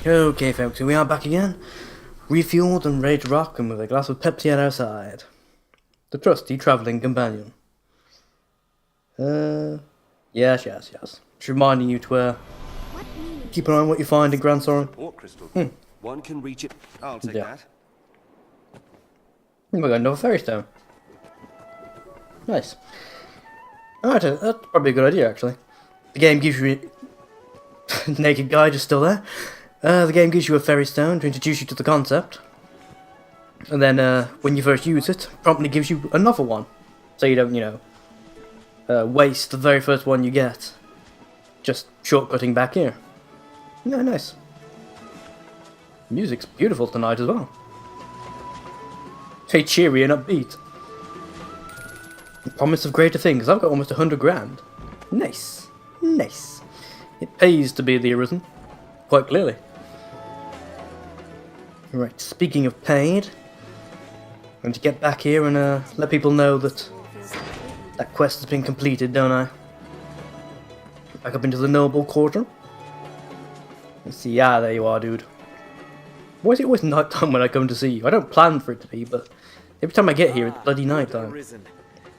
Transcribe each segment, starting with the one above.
Okay folks, here we are back again, refueled and ready to rock, and with a glass of Pepsi at our side. The trusty travelling companion. Yes. Just reminding you to, keep an eye on what you find in Grand Soren. Crystal. One can reach it. I'll take that. We got another fairy stone. Nice. Alright, that's probably a good idea actually. The game gives you... Naked guy just still there. The game gives you a fairy stone to introduce you to the concept. And then, when you first use it, promptly gives you another one. So you don't, waste the very first one you get. Just shortcutting back here. Yeah, nice. Music's beautiful tonight as well. Very cheery and upbeat. The promise of greater things. I've got almost 100 grand. Nice. Nice. It pays to be the Arisen. Quite clearly. Right, speaking of paid, I'm going to get back here and let people know that that quest has been completed, don't I? Back up into the noble quarter. Let's see, there you are, dude. Why is it always night time when I come to see you? I don't plan for it to be, but every time I get here, it's bloody night time.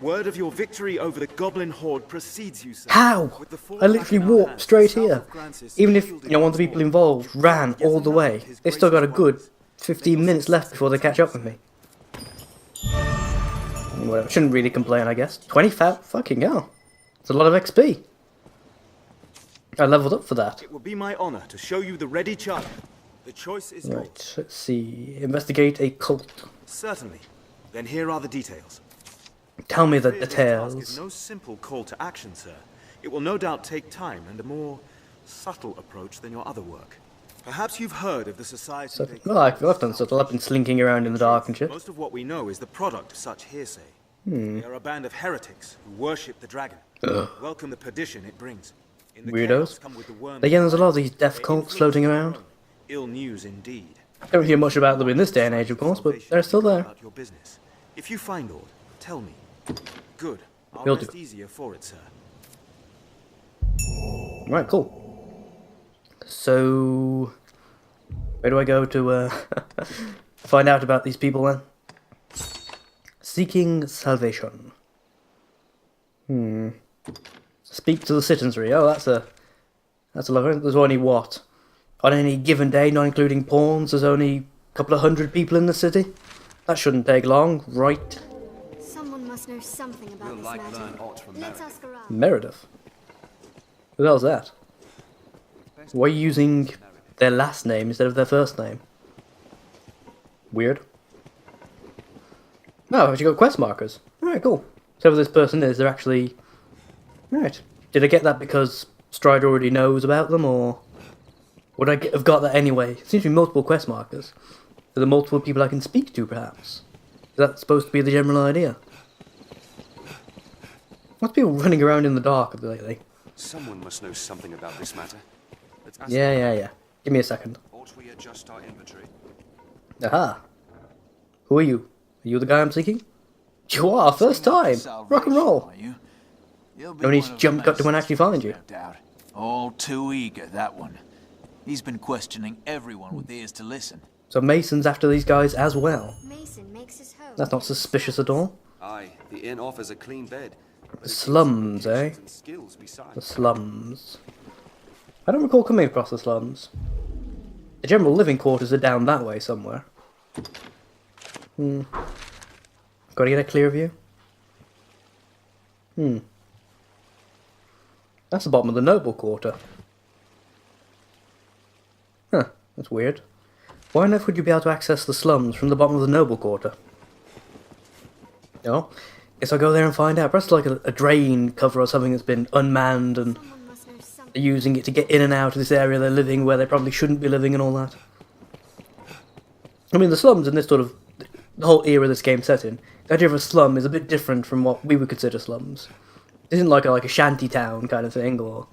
Word of your victory over the goblin horde precedes you, sir. How? I literally walked straight here. Even if one of the people involved ran all the way, they've still got a good 15 minutes left before they catch up with me. Well, shouldn't really complain, I guess. 20,000? Fucking hell. It's a lot of XP. I leveled up for that. It will be my honor to show you the ready charter. The choice is yours. Right, let's see. Investigate a cult. Certainly. Then here are the details. Tell me the This task details. is no simple call to action, sir. It will no doubt take time and a more subtle approach than your other work. Perhaps you've heard of the society. Well, I've done subtle. I've been slinking around in the dark and shit. Most of what we know is the product of such hearsay. They are a band of heretics who worship the dragon. Welcome the perdition it brings. In the Weirdos. chaos come with the worm. Again, there's a lot of these death cults floating around. Ill news indeed. Don't hear much about them in this day and age, of course, but they're still there. About your business. If you find aught, tell me. Good. I'll Will rest do. easier for it, sir. Right, cool. So, where do I go to find out about these people then? Seeking salvation. Speak to the citizenry. Oh, that's a lovely. There's only what? On any given day, not including pawns, there's only a couple of hundred people in the city. That shouldn't take long, right? Someone must know something about this matter. Let's ask around. Meredith. Who the hell's that? Why are you using their last name instead of their first name? Weird. Oh, I've actually got quest markers. Alright, cool. So whoever this person is, they're actually... Right. Did I get that because Stride already knows about them, or... Would I have got that anyway? It seems to be multiple quest markers. Are there multiple people I can speak to, perhaps? Is that supposed to be the general idea? What's people running around in the dark lately? Someone must know something about this matter. Let's ask Yeah. Give me a second. Ought we adjust our inventory? Aha. Who are you? Are you the guy I'm seeking? You are, first time! Rock and roll! No need to jump cut to when I actually find you. All too eager, that one. He's been questioning everyone with ears to listen. So Mason's after these guys as well. Mason makes his home. That's not suspicious at all. Aye, the inn offers a clean bed. The slums, eh? And skills besides. The slums. I don't recall coming across the slums. The general living quarters are down that way somewhere. Gotta get a clear view. That's the bottom of the noble quarter. Huh, that's weird. Why on earth would you be able to access the slums from the bottom of the noble quarter? Oh, guess I'll go there and find out. Perhaps like a drain cover or something that's been unmanned and Someone must know something. they're using it to get in and out of this area they're living where they probably shouldn't be living and all that. I mean, the slums in this sort of... the whole era this game's set in, the idea of a slum is a bit different from what we would consider slums. It isn't like a shanty town kind of thing, or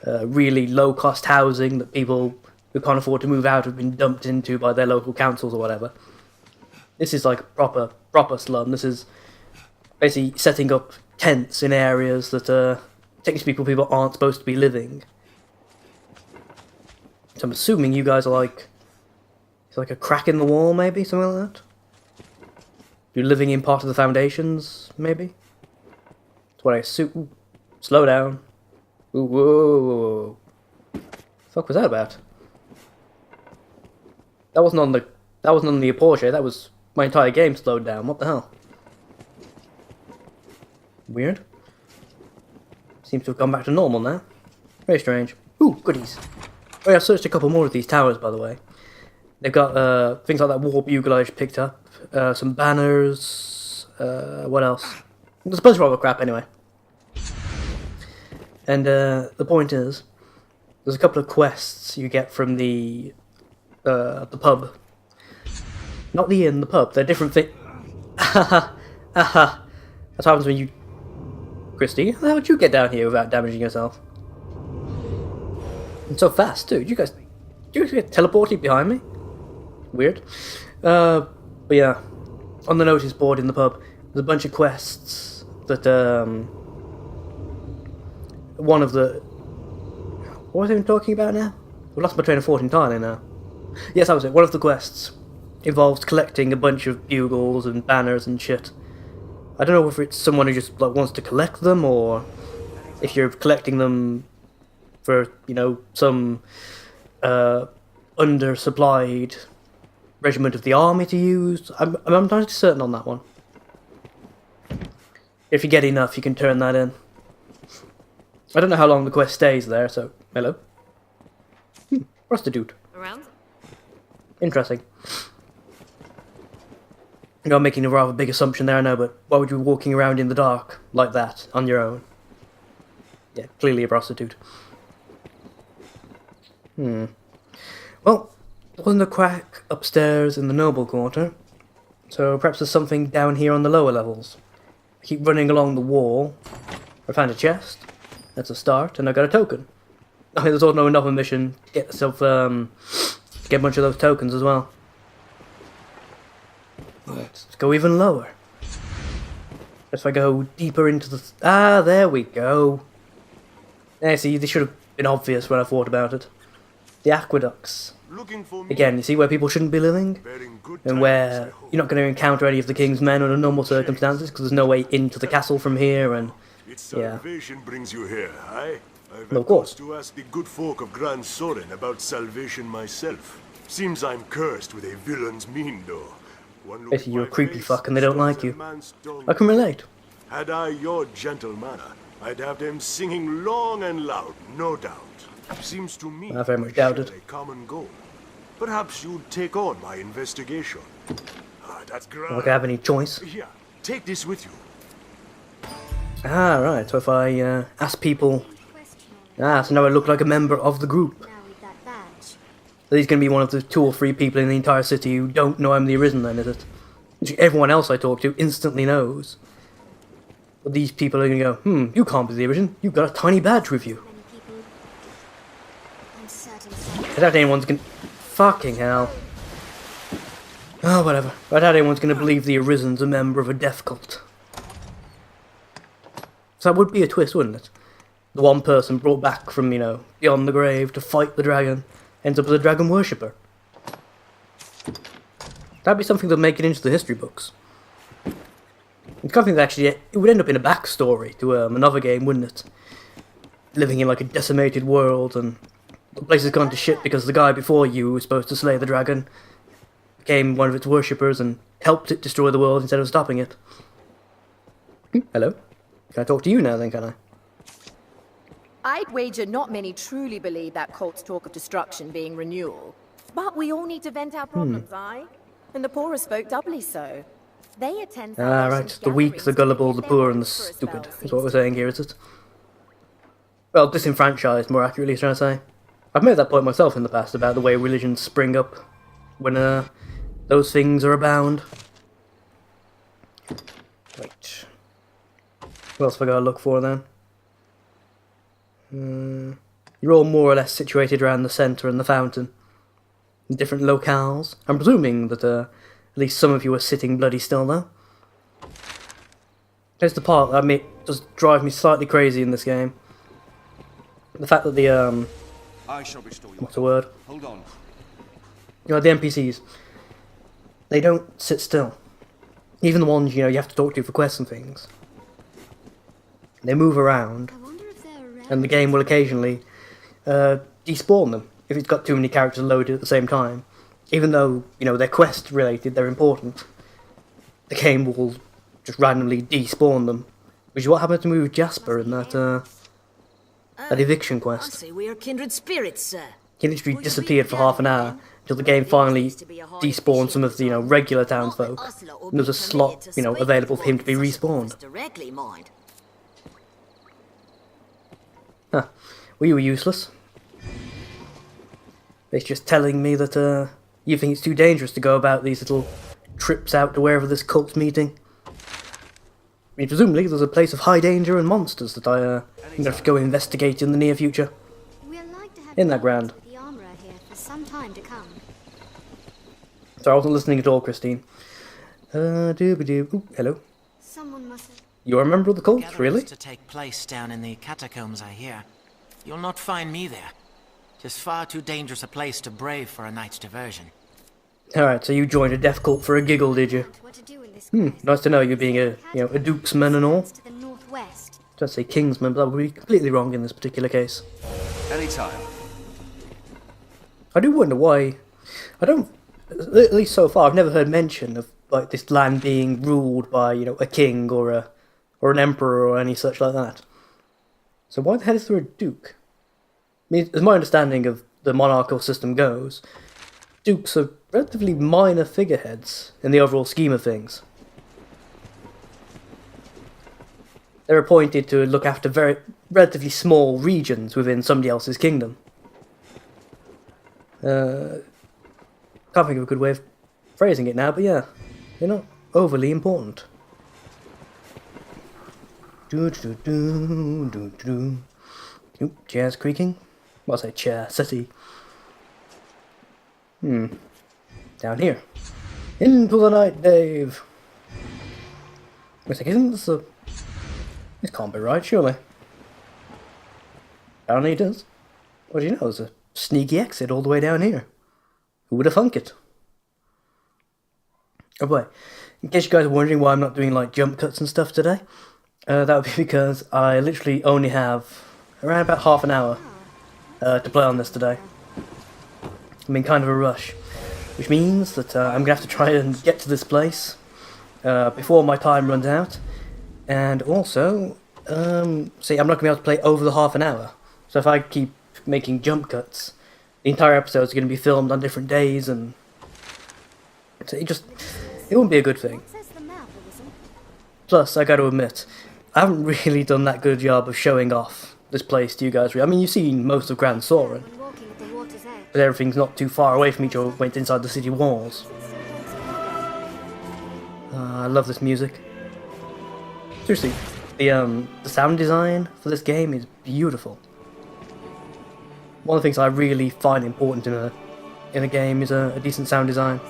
really low-cost housing that people who can't afford to move out have been dumped into by their local councils or whatever. This is like a proper slum. This is basically setting up tents in areas that technically people aren't supposed to be living. So I'm assuming you guys are like... It's like a crack in the wall, maybe? Something like that? You're living in part of the foundations, maybe? That's what I assume. Ooh, slow down. Ooh, whoa. Fuck was that about? That wasn't on the Porsche, that was my entire game slowed down. What the hell? Weird. Seems to have gone back to normal now. Very strange. Ooh, goodies. Oh yeah, I've searched a couple more of these towers, by the way. They've got things like that war bugle I just picked up. Some banners. What else? There's a bunch of other crap anyway. And the point is, there's a couple of quests you get from the pub. Not the inn, the pub. They're different things. Aha! Aha! That's what happens when you... Christy, how did you get down here without damaging yourself? And so fast, too. Did you guys get teleported behind me? Weird. But yeah, on the notice board in the pub, there's a bunch of quests that, one of the... What was I even talking about now? I've lost my train of thought entirely now. Yes, that was it. One of the quests involves collecting a bunch of bugles and banners and shit. I don't know if it's someone who just like wants to collect them, or if you're collecting them for, you know, some undersupplied regiment of the army to use. I'm not certain on that one. If you get enough, you can turn that in. I don't know how long the quest stays there, so... Hello? Prostitute. Around? Interesting. I'm making a rather big assumption there, I know, but why would you be walking around in the dark like that, on your own? Yeah, clearly a prostitute. Well, there wasn't a crack upstairs in the noble quarter, so perhaps there's something down here on the lower levels. I keep running along the wall. I found a chest. That's a start, and I got a token. I mean, there's also another mission to get yourself, get a bunch of those tokens as well. Let's go even lower. If I go deeper into the... there we go. Yeah, see, this should have been obvious when I thought about it. The aqueducts. Again, you see where people shouldn't be living? And where you're not going to encounter any of the king's men under normal circumstances, because there's no way into the castle from here, and... Yeah. Salvation brings you here, aye? I've Well, of course. to ask the good folk of Grand Soren about salvation myself. Seems I'm cursed with a villain's mien, though. One look Basically, at you're a my creepy face, fuck and they don't like shows a you. man's tongue. I can relate. Had I your gentle manner, I'd have them singing long and loud, no doubt. Seems to me I very much we doubt it. share a common goal. Perhaps you'd take on my investigation. That's Not like grand. I have any choice. Here, take this with you. Right, so if I ask people... Question. So now I look like a member of the group. Now with that badge. So he's going to be one of the 2 or 3 people in the entire city who don't know I'm the Arisen then, is it? Which everyone else I talk to instantly knows. But these people are going to go, you can't be the Arisen, you've got a tiny badge with you. Many people. I'm certain. I doubt anyone's going to... Fucking hell. Oh, whatever. I doubt anyone's going to believe the Arisen's a member of a death cult. So that would be a twist, wouldn't it? The one person brought back from, you know, beyond the grave to fight the dragon ends up as a dragon worshipper. That'd be something that would make it into the history books. It's something that actually, it would end up in a backstory to another game, wouldn't it? Living in like a decimated world and the place has gone to shit because the guy before you who was supposed to slay the dragon became one of its worshippers and helped it destroy the world instead of stopping it. Hello? Can I talk to you now then, can I? I'd wager not many truly believe that cult's talk of destruction being renewal. But we all need to vent our problems, aye? And the poorest folk doubly so. They attend Right. The weak, the gullible, the poor, and the stupid is what we're saying here, is it? Well, disenfranchised, more accurately, trying to say. I've made that point myself in the past about the way religions spring up when those things are abound. Right. What else have I got to look for then? You're all more or less situated around the centre and the fountain. In different locales. I'm presuming that at least some of you are sitting bloody still though. There's the part that does drive me slightly crazy in this game. The fact that the I shall restore you. What's the word? Hold on. You know, the NPCs, they don't sit still. Even the ones, you know, you have to talk to for quests and things. They move around, I wonder if they're around. and the game will occasionally despawn them if it's got too many characters loaded at the same time. Even though, you know, they're quest related, they're important, the game will just randomly despawn them. Which is what happened to me with Jasper in that eviction I quest. say we are kindred spirits, sir. He literally disappeared for half an hour until the game finally despawned some of the, you know, regular townsfolk. And there was a slot, you know, available for him to be respawned. Directly, mind. Huh. Well, you were useless. It's just telling me that you think it's too dangerous to go about these little trips out to wherever this cult's meeting. I mean, presumably there's a place of high danger and monsters that I'm gonna have to go investigate in the near future. We're like to have In that ground. the armorer here for some time to come. Sorry, I wasn't listening at all, Christine. Dooby-doo. Ooh, hello. Someone must have... You're a member of the cult, Gatherings really? to take place down in the catacombs, I hear. You'll not find me there. Tis far too dangerous a place to brave for a night's diversion. Alright, so you joined a death cult for a giggle, did you? what to do in this Nice to know you being a, you know, a dukesman and all. to the northwest. Don't say kingsman, but that would be completely wrong in this particular case. Anytime. I do wonder why. I don't. At least so far, I've never heard mention of like this land being ruled by, you know, a king or an emperor or any such like that. So why the hell is there a duke? I mean, as my understanding of the monarchical system goes, dukes are relatively minor figureheads in the overall scheme of things. They're appointed to look after very relatively small regions within somebody else's kingdom. Can't think of a good way of phrasing it now, but yeah, they're not overly important. Oop, chairs creaking. What's a chair? Settee. Down here. Into the night, Dave. Wait a second, isn't this a... This can't be right, surely. Apparently it does. What do you know? There's a sneaky exit all the way down here. Who would have thunk it? Oh boy, in case you guys are wondering why I'm not doing like jump cuts and stuff today, that would be because I literally only have around about half an hour to play on this today. I'm in kind of a rush, which means that I'm going to have to try and get to this place before my time runs out, and also, see, I'm not going to be able to play over the half an hour, so if I keep making jump cuts, the entire episode is going to be filmed on different days, and so it wouldn't be a good thing. Plus, I got to admit, I haven't really done that good job of showing off this place to you guys. I mean, you've seen most of Grand Soren, but everything's not too far away from each other. Went inside the city walls. I love this music. Seriously, the sound design for this game is beautiful. One of the things I really find important in a game is a decent sound design.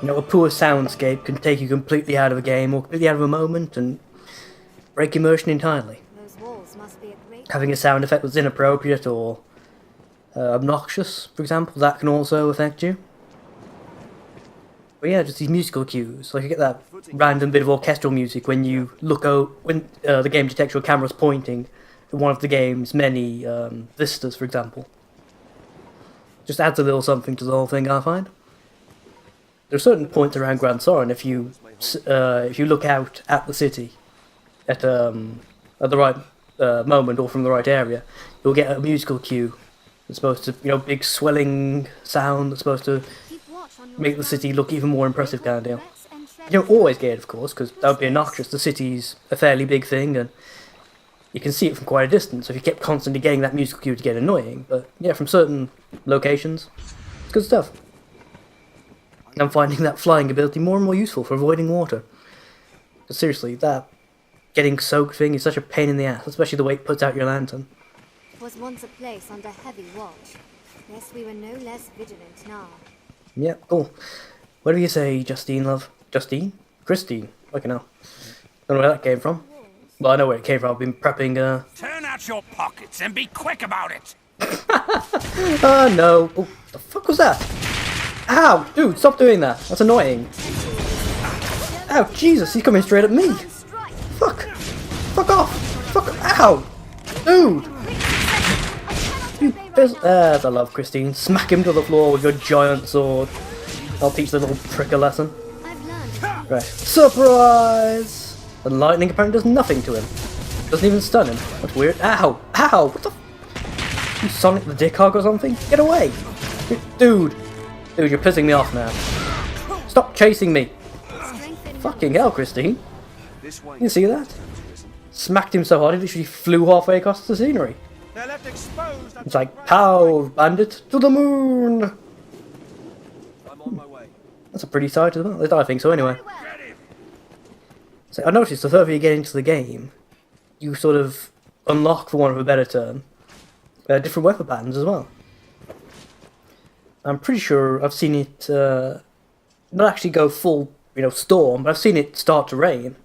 You know, a poor soundscape can take you completely out of a game or completely out of a moment and break immersion entirely. Having a sound effect that's inappropriate or obnoxious, for example, that can also affect you. But yeah, just these musical cues. Like you get that random bit of orchestral music when you look out, when the game detects your camera's pointing at one of the game's many vistas, for example. Just adds a little something to the whole thing, I find. There are certain points around Grand Soren, if you look out at the city at the right moment or from the right area, you'll get a musical cue that's supposed to, you know, big swelling sound that's supposed to make the city look even more impressive, kind of deal. You don't always get it, of course, because that would be obnoxious. The city's a fairly big thing, and you can see it from quite a distance. So if you kept constantly getting that musical cue to get annoying, but yeah, from certain locations, it's good stuff. I'm finding that flying ability more and more useful for avoiding water. But seriously, that getting soaked thing is such a pain in the ass, especially the way it puts out your lantern. It was once a place under heavy watch. Yes, we were no less vigilant now. Yeah, cool. What do you say, Justine, love? Justine? Christine? Fucking hell. Don't know where that came from. Well, I know where it came from. I've been prepping out your pockets and be quick about it. Oh no. Oh, the fuck was that? Ow! Dude, stop doing that. That's annoying. Ow, Jesus, he's coming straight at me. Fuck. Fuck off. Fuck. Ow. Dude. You I love Christine. Smack him to the floor with your giant sword. I'll teach the little prick a lesson. Right. Surprise! The lightning apparently does nothing to him. Doesn't even stun him. That's weird. Ow! Ow! What the f— You Sonic the Dick Hog or something? Get away! Dude! Dude, you're pissing me off now. Stop chasing me! Fucking hell, Christine. You see that? Smacked him so hard he literally flew halfway across the scenery. It's like, pow, bandit, to the moon! I'm on my way. That's a pretty sight as well. At least I think so anyway. So I noticed the further you get into the game, you sort of unlock, for want of a better term, different weather patterns as well. I'm pretty sure I've seen it not actually go full, storm, but I've seen it start to rain.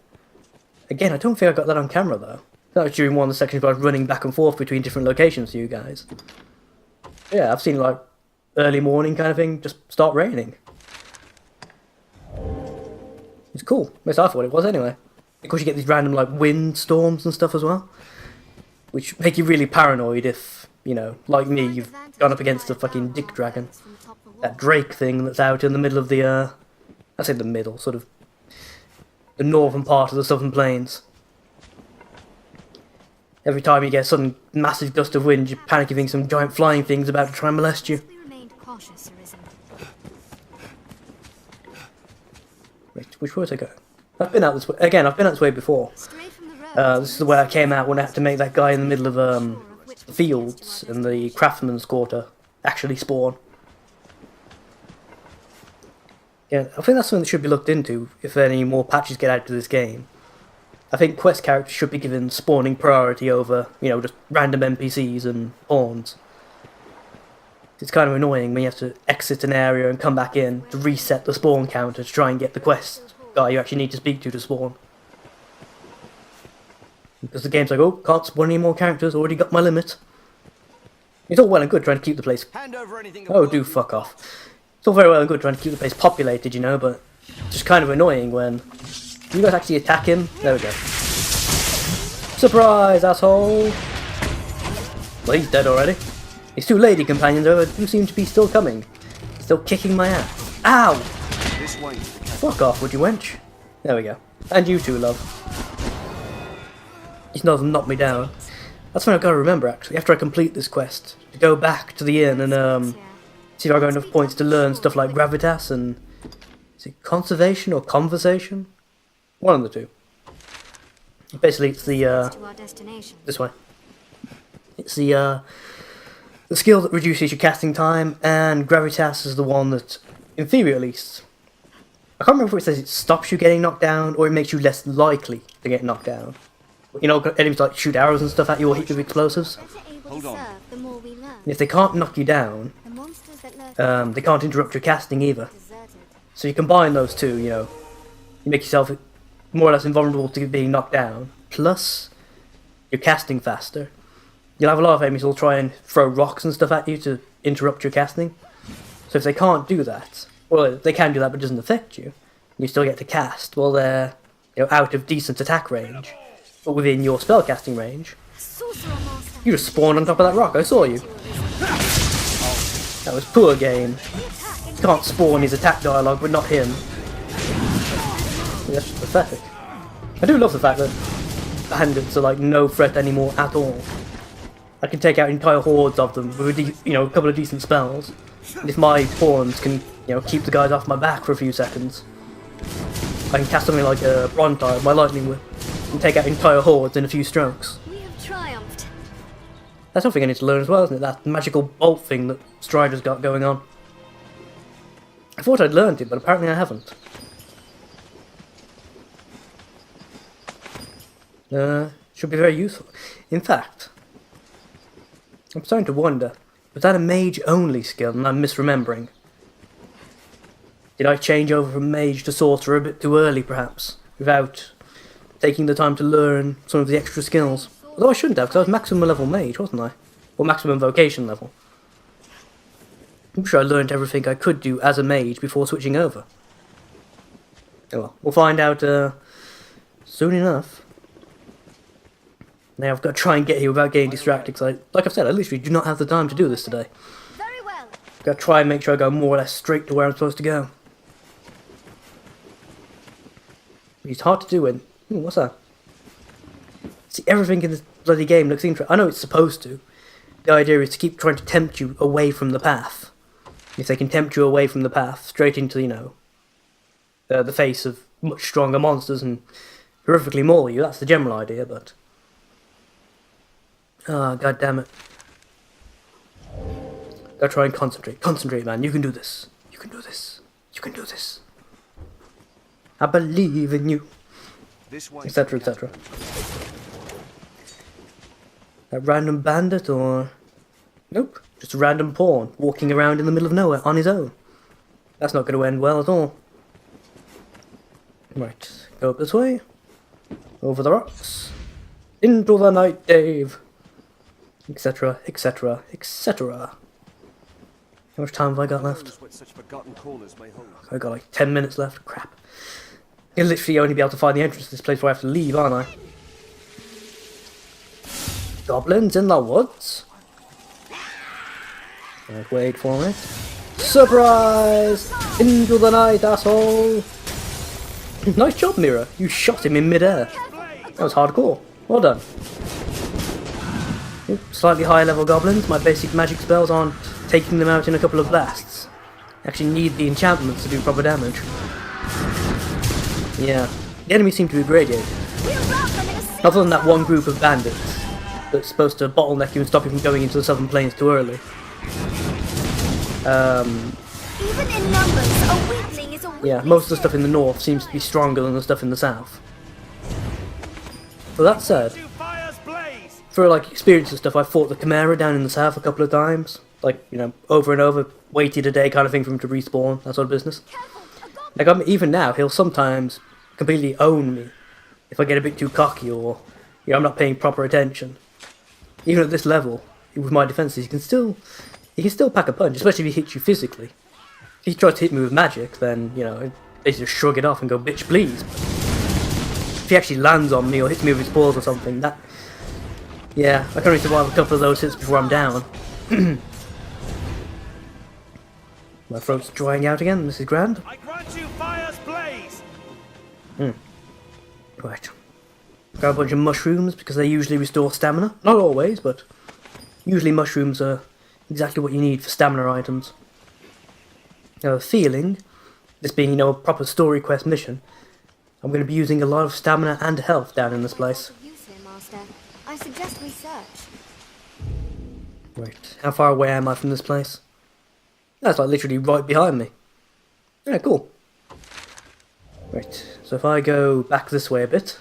Again, I don't think I got that on camera though. That was during one of the sections where I was running back and forth between different locations for you guys. Yeah, I've seen like early morning kind of thing just start raining. It's cool. At least I thought it was anyway. Of course you get these random like wind storms and stuff as well. Which make you really paranoid if, like me, you've gone up against a fucking dick dragon. That Drake thing that's out in the middle of the, I say the middle, sort of the northern part of the southern plains. Every time you get a sudden massive gust of wind, you panic you think some giant flying thing's about to try and molest you. Wait, which way to go? I've been out this way. Again, I've been out this way before. This is the way I came out when I had to make that guy in the middle of the fields in the craftsman's quarter actually spawn. Yeah, I think that's something that should be looked into if any more patches get added to this game. I think quest characters should be given spawning priority over, just random NPCs and pawns. It's kind of annoying when you have to exit an area and come back in to reset the spawn counter to try and get the quest guy you actually need to speak to spawn. Because the game's like, oh, can't spawn any more characters, already got my limit. It's all well and good trying to keep the place... Oh, do fuck off. It's all very well and good trying to keep the place populated, but it's just kind of annoying when you guys actually attack him. There we go. Surprise, asshole! Well, he's dead already. His two lady companions, however, do seem to be still coming. Still kicking my ass. Ow! This way. Fuck off, would you, wench? There we go. And you too, love. These none of them knocked me down. That's when I've got to remember, actually, after I complete this quest, to go back to the inn and, see if I got enough points to learn stuff like gravitas and... Is it conservation or conversation? One of the two. Basically, it's the, this way. It's the skill that reduces your casting time, and gravitas is the one that, in theory at least, I can't remember if it says it stops you getting knocked down, or it makes you less likely to get knocked down. Enemies like shoot arrows and stuff at you or hit you with explosives. Hold on. And if they can't knock you down, they can't interrupt your casting either. So you combine those two, you make yourself more or less invulnerable to being knocked down, plus you're casting faster. You'll have a lot of enemies who will try and throw rocks and stuff at you to interrupt your casting. So if they can't do that, well, they can do that but it doesn't affect you, you still get to cast, well they're out of decent attack range, but within your spellcasting range. You just spawned on top of that rock, I saw you. That was poor game. You can't spawn his attack dialogue, but not him. That's just pathetic. I do love the fact that bandits are like no threat anymore at all. I can take out entire hordes of them with a couple of decent spells. And if my pawns can, keep the guys off my back for a few seconds, I can cast something like a Brontyre, my lightning whip, and take out entire hordes in a few strokes. We have triumphed. That's something I need to learn as well, isn't it? That magical bolt thing that Strider's got going on. I thought I'd learned it, but apparently I haven't. Should be very useful. In fact, I'm starting to wonder, was that a mage-only skill and I'm misremembering? Did I change over from mage to sorcerer a bit too early, perhaps, without taking the time to learn some of the extra skills? Although I shouldn't have, because I was maximum level mage, wasn't I? Or maximum vocation level. I'm sure I learned everything I could do as a mage before switching over. Oh well, we'll find out soon enough. Now I've got to try and get here without getting distracted, because like I've said, I literally do not have the time to do this today. Very well. I've got to try and make sure I go more or less straight to where I'm supposed to go. It's hard to do when... what's that? See, everything in this bloody game looks interesting. I know it's supposed to. The idea is to keep trying to tempt you away from the path. If they can tempt you away from the path, straight into, you know, the face of much stronger monsters and horrifically maul you, that's the general idea, but... ah, god damn it. Gotta try and concentrate. Concentrate, man. You can do this. You can do this. You can do this. I believe in you. Etc, etc. A random bandit or... nope. Just a random pawn walking around in the middle of nowhere on his own. That's not going to end well at all. Right. Go up this way. Over the rocks. Into the night, Dave. Etc, etc, etc. How much time have I got left? I've got like 10 minutes left. Crap. I'll literally only be able to find the entrance to this place where I have to leave, aren't I? Goblins in the woods? Right, wait for it. Surprise! Into the night, asshole! Nice job, Mira. You shot him in mid-air. That was hardcore. Well done. Ooh, slightly higher level goblins. My basic magic spells aren't taking them out in a couple of blasts. I actually need the enchantments to do proper damage. Yeah, the enemies seem to be gradated. Other than that one group of bandits that's supposed to bottleneck you and stop you from going into the southern plains too early. Even in numbers, a weakling is a weakling. Yeah, most of the stuff in the north seems to be stronger than the stuff in the south. But that said, for like experience and stuff, I fought the Chimera down in the south a couple of times. Like, you know, over and over, waited a day kind of thing for him to respawn, that sort of business. Like, even now, he'll sometimes completely own me if I get a bit too cocky or, you know, I'm not paying proper attention. Even at this level, with my defenses, he can still pack a punch, especially if he hits you physically. If he tries to hit me with magic, then, you know, they just shrug it off and go, bitch, please. But if he actually lands on me or hits me with his paws or something, that... yeah, I can only survive a couple of those hits before I'm down. My throat's drying out again, this is grand. I grant you fire's blaze. Right. Grab a bunch of mushrooms because they usually restore stamina. Not always, but usually mushrooms are exactly what you need for stamina items. I have a feeling, this being, you know, a proper story quest mission, I'm going to be using a lot of stamina and health down in this place. Use here, Master. I suggest we search. Right. How far away am I from this place? That's like literally right behind me. Yeah, cool. Right, so if I go back this way a bit,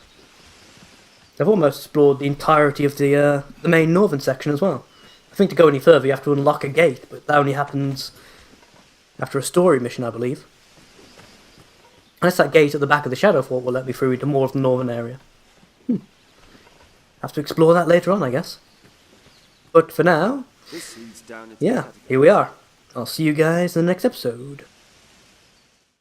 I've almost explored the entirety of the main northern section as well. I think to go any further you have to unlock a gate, but that only happens after a story mission, I believe. Unless that gate at the back of the Shadow Fort will let me through into more of the northern area. Have to explore that later on, I guess. But for now, yeah, here we are. I'll see you guys in the next episode.